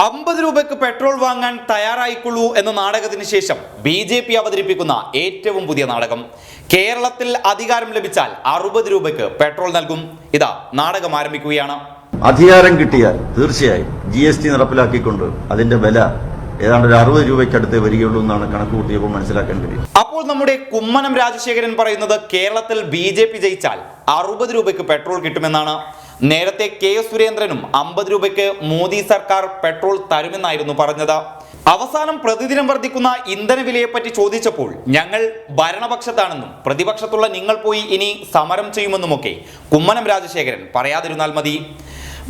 50 രൂപയ്ക്ക് പെട്രോൾ വാങ്ങാൻ തയ്യാറായിക്കൊള്ളൂ എന്ന നാടകത്തിന് ശേഷം BJP അവതരിപ്പിക്കുന്ന ഏറ്റവും പുതിയ നാടകം. കേരളത്തിൽ അധികാരം ലഭിച്ചാൽ 60 രൂപയ്ക്ക് പെട്രോൾ നൽകും. ഇതാ നാടകം ആരംഭിക്കുകയാണ്. അധികാരം കിട്ടിയാൽ തീർച്ചയായും GST നടപ്പിലാക്കിക്കൊണ്ട് അതിന്റെ വില ഏതാണ്ട് 60 രൂപയ്ക്കടുത്തേ വരികയുള്ളൂ എന്നാണ് കണക്കുകൂട്ടിയപ്പോൾ മനസ്സിലാക്കാൻ കഴിയും. അപ്പോൾ നമ്മുടെ കുമ്മനം രാജശേഖരൻ പറയുന്നത് കേരളത്തിൽ BJP ജയിച്ചാൽ 60 രൂപയ്ക്ക് പെട്രോൾ കിട്ടുമെന്നാണ്. നേരത്തെ KS സുരേന്ദ്രനും 50 രൂപയ്ക്ക് മോദി സർക്കാർ പെട്രോൾ തരുമെന്നായിരുന്നു പറഞ്ഞത്. അവസാനം പ്രതിദിനം വർദ്ധിക്കുന്ന ഇന്ധന വിലയെപ്പറ്റി ചോദിച്ചപ്പോൾ ഞങ്ങൾ ഭരണപക്ഷത്താണെന്നും പ്രതിപക്ഷത്തുള്ള നിങ്ങൾ പോയി ഇനി സമരം ചെയ്യുമെന്നുമൊക്കെ കുമ്മനം രാജശേഖരൻ പറയാതിരുന്നാൽ മതി.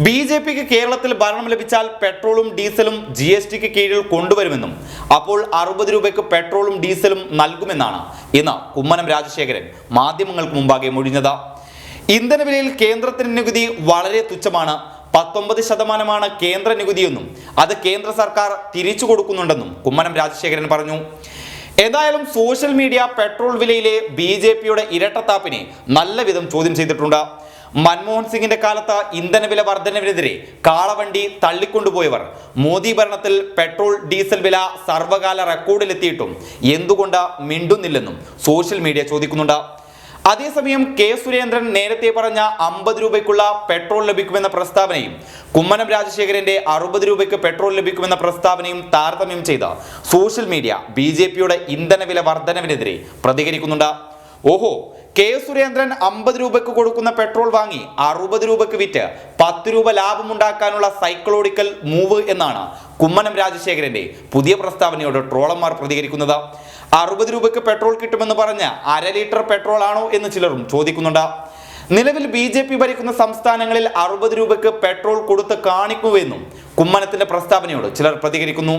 BJPക്ക് കേരളത്തിൽ ഭരണം ലഭിച്ചാൽ പെട്രോളും ഡീസലും GSTക്ക് കീഴിൽ കൊണ്ടുവരുമെന്നും അപ്പോൾ 60 രൂപയ്ക്ക് പെട്രോളും ഡീസലും നൽകുമെന്നാണ് ഇന്ന് കുമ്മനം രാജശേഖരൻ മാധ്യമങ്ങൾക്ക് മുമ്പാകെ മൊഴിഞ്ഞത്. ഇന്ധനവിലയിൽ കേന്ദ്രത്തിന്റെ നികുതി വളരെ തുച്ഛമാണ്. 19% കേന്ദ്ര നികുതിയെന്നും അത് കേന്ദ്ര സർക്കാർ തിരിച്ചു കൊടുക്കുന്നുണ്ടെന്നും കുമ്മനം രാജശേഖരൻ പറഞ്ഞു. ഏതായാലും സോഷ്യൽ മീഡിയ പെട്രോൾ വിലയിലെ BJPയുടെ ഇരട്ടത്താപ്പിനെ നല്ല വിധം ചോദ്യം ചെയ്തിട്ടുണ്ട്. മൻമോഹൻ സിംഗിന്റെ കാലത്ത് ഇന്ധനവില വർധനവിനെതിരെ കാളവണ്ടി തള്ളിക്കൊണ്ടുപോയവർ മോദി ഭരണത്തിൽ പെട്രോൾ ഡീസൽ വില സർവകാല റെക്കോർഡിലെത്തിയിട്ടും എന്തുകൊണ്ട് മിണ്ടുന്നില്ലെന്നും സോഷ്യൽ മീഡിയ ചോദിക്കുന്നുണ്ട്. അതേസമയം KS സുരേന്ദ്രൻ നേരത്തെ പറഞ്ഞ 50 രൂപയ്ക്കുള്ള പെട്രോൾ ലഭിക്കുമെന്ന പ്രസ്താവനയും കുമ്മനം രാജശേഖരന്റെ 60 രൂപയ്ക്ക് പെട്രോൾ ലഭിക്കുമെന്ന പ്രസ്താവനയും താരതമ്യം ചെയ്ത് സോഷ്യൽ മീഡിയ BJPയുടെ ഇന്ധനവില വർധനവിനെതിരെ പ്രതികരിക്കുന്നുണ്ട്. ഓഹോ, KS സുരേന്ദ്രൻ 50 രൂപയ്ക്ക് കൊടുക്കുന്ന പെട്രോൾ വാങ്ങി 60 രൂപയ്ക്ക് വിറ്റ് 10 രൂപ ലാഭമുണ്ടാക്കാനുള്ള സൈക്കോളജിക്കൽ മൂവ് എന്നാണ് കുമ്മനം രാജശേഖരന്റെ പുതിയ പ്രസ്താവനയോട് ട്രോളന്മാർ പ്രതികരിക്കുന്നത്. 60 രൂപയ്ക്ക് പെട്രോൾ കിട്ടുമെന്ന് പറഞ്ഞ് 1/2 ലിറ്റർ പെട്രോൾ ആണോ എന്ന് ചിലരും ചോദിക്കുന്നുണ്ട്. നിലവിൽ BJP ഭരിക്കുന്ന സംസ്ഥാനങ്ങളിൽ 60 രൂപയ്ക്ക് പെട്രോൾ കൊടുത്ത് കാണിക്കുമെന്നും കുമ്മനത്തിന്റെ പ്രസ്താവനയോട് ചിലർ പ്രതികരിക്കുന്നു.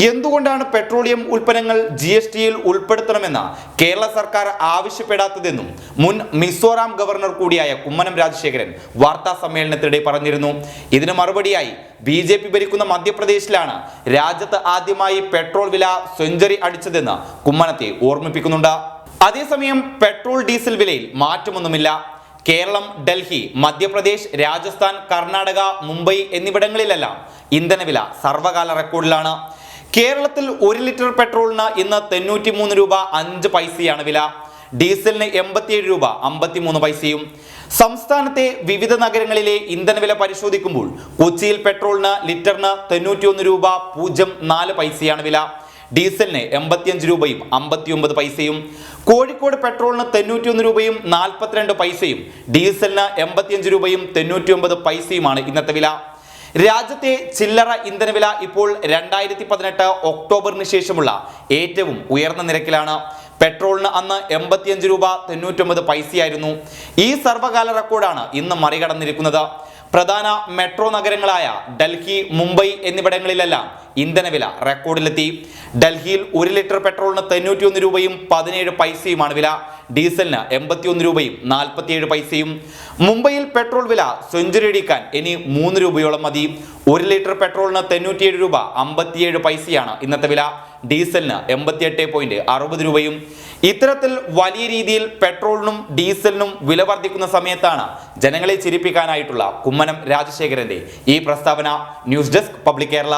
എന്തുകൊണ്ടാണ് പെട്രോളിയം ഉൽപ്പന്നങ്ങൾ GSTയിൽ ഉൾപ്പെടുത്തണമെന്ന് കേരള സർക്കാർ ആവശ്യപ്പെടാത്തതെന്നും മുൻ മിസോറാം ഗവർണർ കൂടിയായ കുമ്മനം രാജശേഖരൻ വാർത്താ സമ്മേളനത്തിനിടെ പറഞ്ഞിരുന്നു. ഇതിന് മറുപടിയായി BJP ഭരിക്കുന്ന മധ്യപ്രദേശിലാണ് രാജ്യത്ത് ആദ്യമായി പെട്രോൾ വില സെഞ്ചുറി അടിച്ചതെന്ന് കുമ്മനത്തെ ഓർമ്മിപ്പിക്കുന്നുണ്ട്. അതേസമയം പെട്രോൾ ഡീസൽ വിലയിൽ മാറ്റമൊന്നുമില്ല. കേരളം, ഡൽഹി, മധ്യപ്രദേശ്, രാജസ്ഥാൻ, കർണാടക, മുംബൈ എന്നിവിടങ്ങളിലെല്ലാം ഇന്ധനവില സർവകാല റെക്കോർഡിലാണ്. കേരളത്തിൽ 1 ലിറ്റർ പെട്രോളിന് ഇന്ന് 93 രൂപ 5 പൈസയാണ് വില. ഡീസലിന് 87 രൂപ 53 പൈസയും. സംസ്ഥാനത്തെ വിവിധ നഗരങ്ങളിലെ ഇന്ധനവില പരിശോധിക്കുമ്പോൾ കൊച്ചിയിൽ പെട്രോളിന് ലിറ്ററിന് 91 രൂപ 04 പൈസയാണ് വില. ഡീസലിന് 85 രൂപയും 59 പൈസയും. കോഴിക്കോട് പെട്രോളിന് 91 രൂപയും 42 പൈസയും ഡീസലിന് 85 രൂപയും 99 പൈസയുമാണ് ഇന്നത്തെ വില. രാജ്യത്തെ ചില്ലറ ഇന്ധനവില ഇപ്പോൾ 2018 ഒക്ടോബറിന് ശേഷമുള്ള ഏറ്റവും ഉയർന്ന നിരക്കിലാണ്. പെട്രോളിന് അന്ന് 85 രൂപ 99 പൈസയായിരുന്നു. ഈ സർവകാല റെക്കോർഡാണ് ഇന്ന് മറികടന്നിരിക്കുന്നത്. പ്രധാന മെട്രോ നഗരങ്ങളായ ഡൽഹി, മുംബൈ എന്നിവിടങ്ങളിലെല്ലാം ഇന്ധനവില റെക്കോർഡിലെത്തി. ഡൽഹിയിൽ 1 ലിറ്റർ പെട്രോളിന് 91 രൂപയും 17 പൈസയുമാണ് വില. ഡീസലിന് 81 രൂപയും 47 പൈസയും. മുംബൈയിൽ പെട്രോൾ വില സെഞ്ചുറി അടിക്കാൻ ഇനി 3 രൂപയോളം മതി. 1 ലിറ്റർ പെട്രോളിന് 97 രൂപ 57 പൈസയാണ് ഇന്നത്തെ വില. ഡീസലിന് 88.60 രൂപയും. ഇത്തരത്തിൽ വലിയ രീതിയിൽ പെട്രോളിനും ഡീസലിനും വില വർദ്ധിക്കുന്ന സമയത്താണ് ജനങ്ങളെ ചിരിപ്പിക്കാനായിട്ടുള്ള കുമ്മനം രാജശേഖരന്റെ ഈ പ്രസ്താവന. News desk public Kerala.